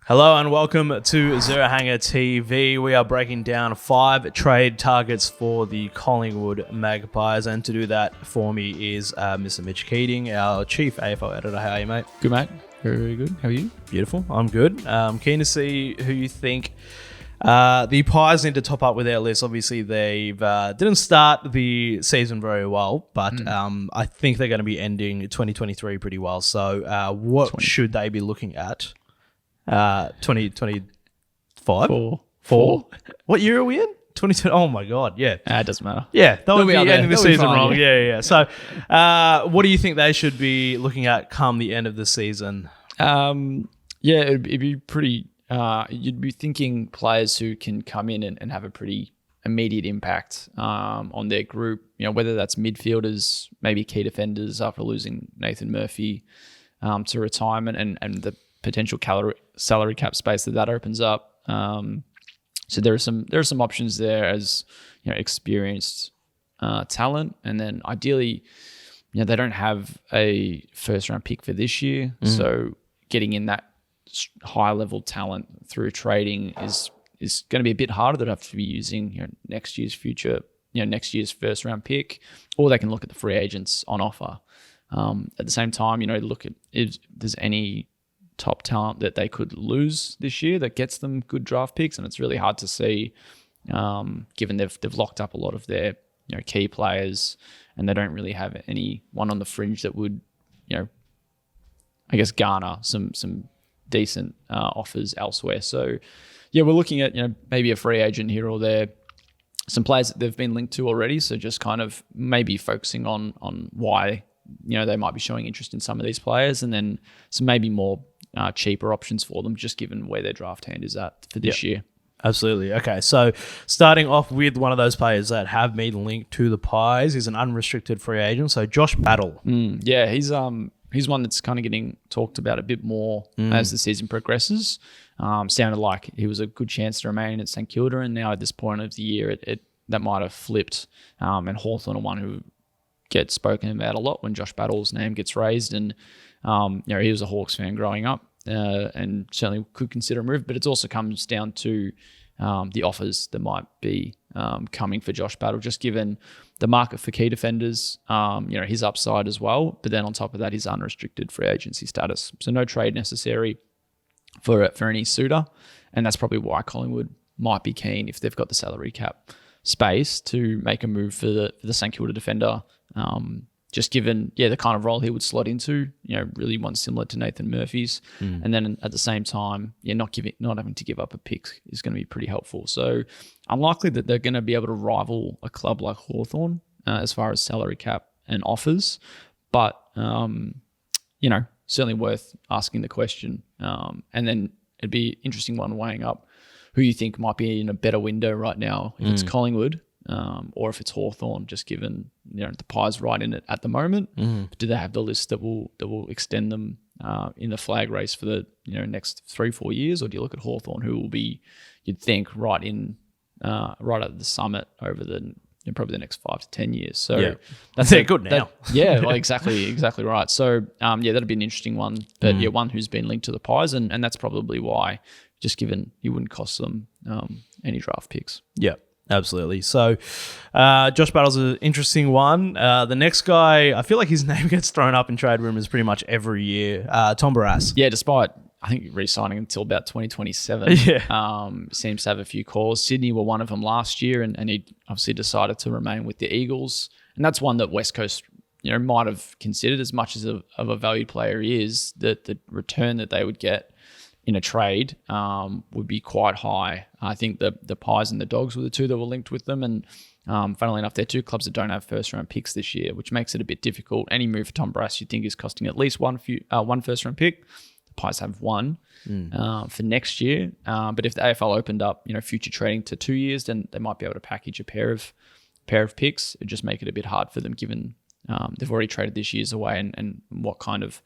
Hello and welcome to Zero Hanger TV. We are breaking down 5 trade targets for the Collingwood Magpies, and to do that for me is Mr. Mitch Keating, our chief AFL editor. How are you, mate? Good, mate. Very, very good. How are you? Beautiful. I'm good. Keen to see who you think the Pies need to top up with their list. Obviously, they didn't start the season very well, but I think they're going to be ending 2023 pretty well. So what should they be looking at? 2025? Four. What year are we in? 2020. Oh my God, yeah. It doesn't matter. Yeah, they'll be ending the season fine, wrong. Yeah. So what do you think they should be looking at come the end of the season? It'd be pretty... you'd be thinking players who can come in and have a pretty immediate impact on their group, whether that's midfielders, maybe key defenders after losing Nathan Murphy to retirement and the potential salary cap space that opens up. So there are some options there as experienced talent, and then ideally, they don't have a first round pick for this year, so getting in that high level talent through trading is going to be a bit harder. They'd have to be using next year's first round pick, or they can look at the free agents on offer. At the same time, look at if there's any top talent that they could lose this year that gets them good draft picks, and it's really hard to see, given they've locked up a lot of their key players, and they don't really have anyone on the fringe that would I guess garner some decent offers elsewhere. So we're looking at maybe a free agent here or there, some players that they've been linked to already, so just kind of maybe focusing on why they might be showing interest in some of these players, and then some maybe more cheaper options for them, just given where their draft hand is at for this year. Absolutely. Okay, so starting off with one of those players that have been linked to the Pies is an unrestricted free agent, so Josh Battle. He's one that's kind of getting talked about a bit more as the season progresses. Sounded like he was a good chance to remain at St Kilda, and now at this point of the year, that might have flipped. And Hawthorn are one who gets spoken about a lot when Josh Battle's name gets raised, and he was a Hawks fan growing up, and certainly could consider a move. But it also comes down to the offers that might be coming for Josh Battle, just given the market for key defenders, his upside as well. But then on top of that, his unrestricted free agency status. So no trade necessary for any suitor. And that's probably why Collingwood might be keen, if they've got the salary cap space, to make a move for the St Kilda defender. Just given, the kind of role he would slot into, really one similar to Nathan Murphy's. And then at the same time, not having to give up a pick is going to be pretty helpful. So unlikely that they're going to be able to rival a club like Hawthorn as far as salary cap and offers. But, certainly worth asking the question. And then it'd be an interesting one weighing up who you think might be in a better window right now, if it's Collingwood. Or if it's Hawthorn, just given the Pies right in it at the moment. Do they have the list that will extend them in the flag race for the next 3-4 years, or do you look at Hawthorn, who will be, you'd think, right at the summit over the probably the next 5 to 10 years? So that's good now. Exactly right. So that'd be an interesting one, but one who's been linked to the Pies, and that's probably why, just given he wouldn't cost them any draft picks. Yeah. Absolutely. So Josh Battle's an interesting one. The next guy, I feel like his name gets thrown up in trade rumors pretty much every year. Tom Barrass. Yeah, despite, I think, re-signing until about 2027. Seems to have a few calls. Sydney were one of them last year, and he obviously decided to remain with the Eagles. And that's one that West Coast might have considered, as much as of a valued player he is, that the return that they would get in a trade would be quite high. I think the Pies and the Dogs were the two that were linked with them, and funnily enough, they're two clubs that don't have first round picks this year, which makes it a bit difficult. Any move for Tom Barrass you'd think is costing at least one first round pick. The Pies have one for next year, but if the AFL opened up future trading to 2 years, then they might be able to package a pair of picks. It'd just make it a bit hard for them, given they've already traded this year's away, and what kind of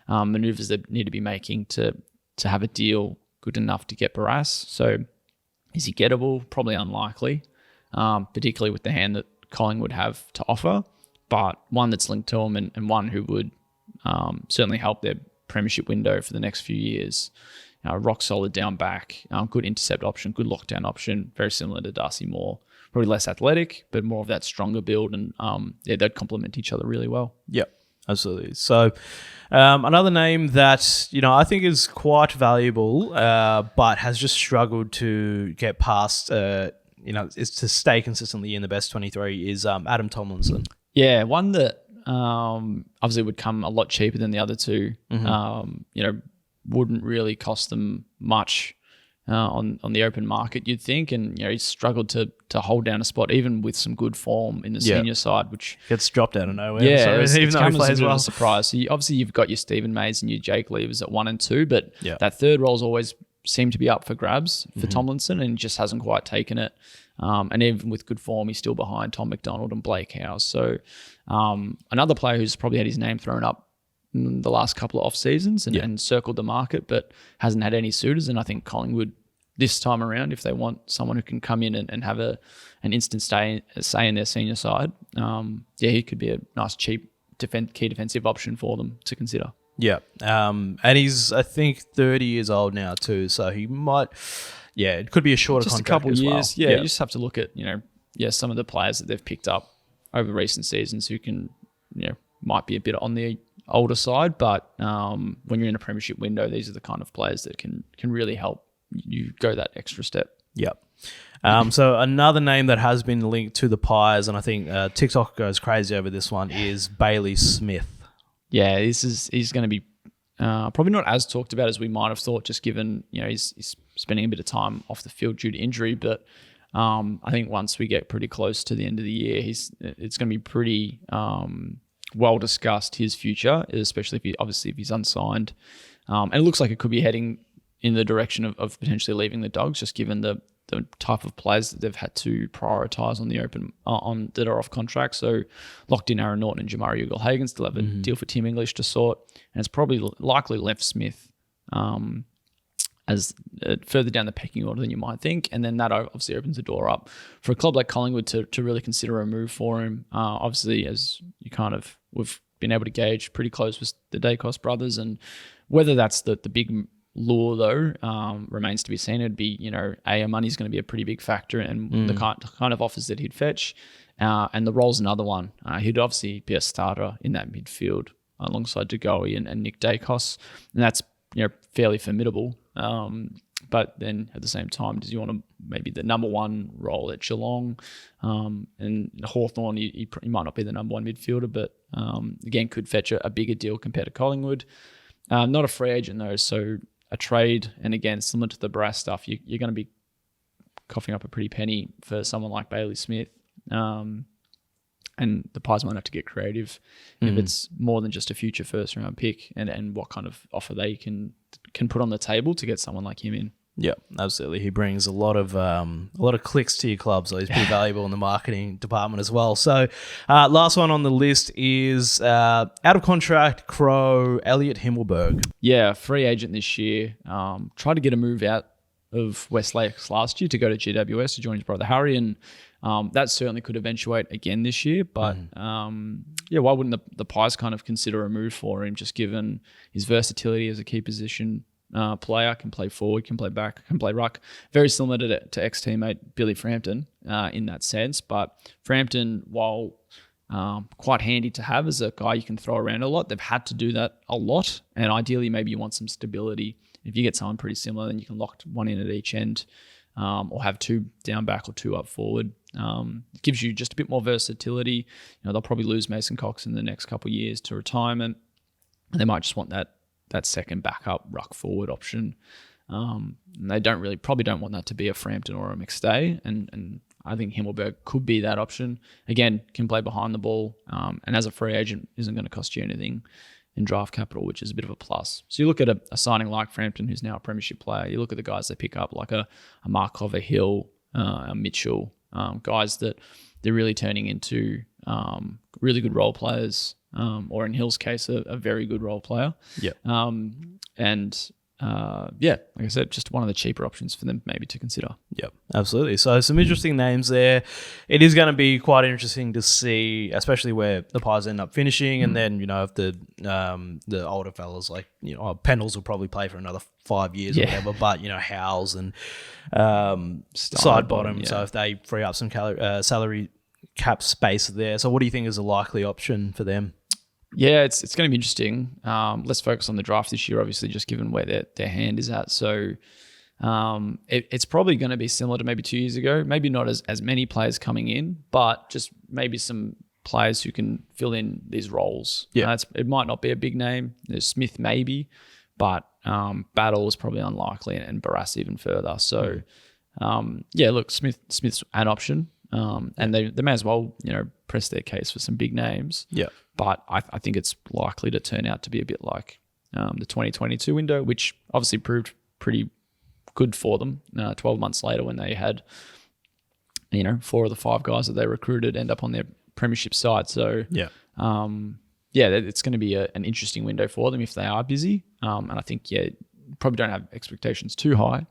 maneuvers they need to be making to have a deal good enough to get Barrass. So is he gettable? Probably unlikely, particularly with the hand that Collingwood have to offer, but one that's linked to him, and one who would certainly help their premiership window for the next few years. rock solid down back, good intercept option, good lockdown option, very similar to Darcy Moore. Probably less athletic, but more of that stronger build, and they'd complement each other really well. Yep, absolutely. So another name that I think is quite valuable, but has just struggled to get past, is to stay consistently in the best 23 is Adam Tomlinson. Yeah, one that obviously would come a lot cheaper than the other two. Wouldn't really cost them much. On the open market, you'd think, and he's struggled to hold down a spot even with some good form in the senior side, which gets dropped out of nowhere. Yeah, even though he plays well, well, a surprise. So obviously you've got your Stephen Mays and your Jake Levers at 1 and 2, but that third role's always seemed to be up for grabs for Tomlinson, and just hasn't quite taken it. And even with good form, he's still behind Tom McDonald and Blake Howes. So another player who's probably had his name thrown up in the last couple of off seasons and circled the market, but hasn't had any suitors. And I think Collingwood this time around, if they want someone who can come in and have an instant say in their senior side, he could be a nice cheap key defensive option for them to consider. Yeah, and he's I think 30 years old now too, so he might. Yeah, it could be a shorter just contract a couple as years. well. Yeah, you just have to look at some of the players that they've picked up over recent seasons who can might be a bit on the older side, but when you're in a premiership window, these are the kind of players that can really help you go that extra step. Yep. So another name that has been linked to the Pies, and I think TikTok goes crazy over this one, is Bailey Smith. Yeah, he's going to be probably not as talked about as we might have thought, just given he's spending a bit of time off the field due to injury. But I think once we get pretty close to the end of the year, it's going to be pretty well discussed, his future, especially if he's unsigned. And it looks like it could be heading in the direction of potentially leaving the Dogs, just given the type of players that they've had to prioritise on the open that are off contract. So locked in Aaron Norton and Jamari Ugle-Hagan, still have a deal for Tim English to sort, and it's probably likely left Smith as further down the pecking order than you might think, and then that obviously opens the door up for a club like Collingwood to really consider a move for him. Obviously, as you we've been able to gauge, pretty close with the Dacos brothers, and whether that's the big lure though remains to be seen. It'd be money's going to be a pretty big factor, and the kind of offers that he'd fetch, and the role's another one. He'd obviously be a starter in that midfield alongside De Goey and Nick Dacos, and that's fairly formidable. But then at the same time, does he want to maybe the number one role at Geelong? And Hawthorn, he might not be the number one midfielder, but again could fetch a bigger deal compared to Collingwood. Not a free agent though, so a trade, and again, similar to the Barrass stuff, you're going to be coughing up a pretty penny for someone like Bailey Smith. And the Pies might have to get creative if it's more than just a future first round pick, and what kind of offer they can put on the table to get someone like him in. Yeah, absolutely. He brings a lot of clicks to your club, so he's pretty valuable in the marketing department as well. So, last one on the list is out of contract Crow Elliot Himmelberg. Yeah, free agent this year. Tried to get a move out of West Lakes last year to go to GWS to join his brother Harry, and that certainly could eventuate again this year. But why wouldn't the Pies kind of consider a move for him, just given his versatility as a key position player, can play forward, can play back, can play ruck. Very similar to ex-teammate Billy Frampton in that sense. But Frampton, while quite handy to have as a guy you can throw around a lot, they've had to do that a lot. And ideally, maybe you want some stability. If you get someone pretty similar, then you can lock one in at each end, or have two down back or two up forward. It gives you just a bit more versatility. They'll probably lose Mason Cox in the next couple of years to retirement, and they might just want that second backup ruck forward option. And they probably don't want that to be a Frampton or a McStay, and I think Himmelberg could be that option. Again, can play behind the ball, and as a free agent, isn't going to cost you anything in draft capital, which is a bit of a plus. So you look at a signing like Frampton, who's now a premiership player. You look at the guys they pick up, like a Markov, a Hill, a Mitchell, guys that they're really turning into really good role players, or in Hill's case, a very good role player. Yeah. And yeah, like I said, just one of the cheaper options for them maybe to consider. Yep, absolutely. So some interesting names there. It is going to be quite interesting to see, especially where the Pies end up finishing, and then if the older fellas like Pendles will probably play for another 5 years or whatever, but Howells and side bottom. Yeah. So if they free up some salary cap space there, so what do you think is a likely option for them? Yeah, it's going to be interesting. Let's focus on the draft this year, obviously, just given where their hand is at. So it's probably going to be similar to maybe 2 years ago. Maybe not as many players coming in, but just maybe some players who can fill in these roles. Yeah, it might not be a big name. There's Smith maybe, but Battle is probably unlikely, and Barrass even further. So look, Smith's an option. And they may as well, press their case for some big names. Yeah. But I think it's likely to turn out to be a bit like the 2022 window, which obviously proved pretty good for them 12 months later when they had, 4 of the 5 guys that they recruited end up on their premiership side. So, it's going to be an interesting window for them if they are busy. And I think, probably don't have expectations too high.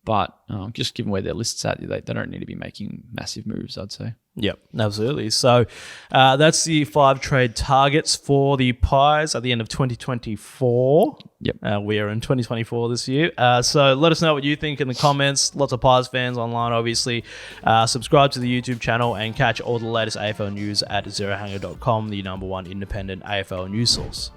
But just given where their list's at, they don't need to be making massive moves, I'd say. Yep, absolutely. So that's the 5 trade targets for the Pies at the end of 2024. Yep. We are in 2024 this year. So let us know what you think in the comments. Lots of Pies fans online, obviously. Subscribe to the YouTube channel and catch all the latest AFL news at zerohanger.com, the #1 independent AFL news source.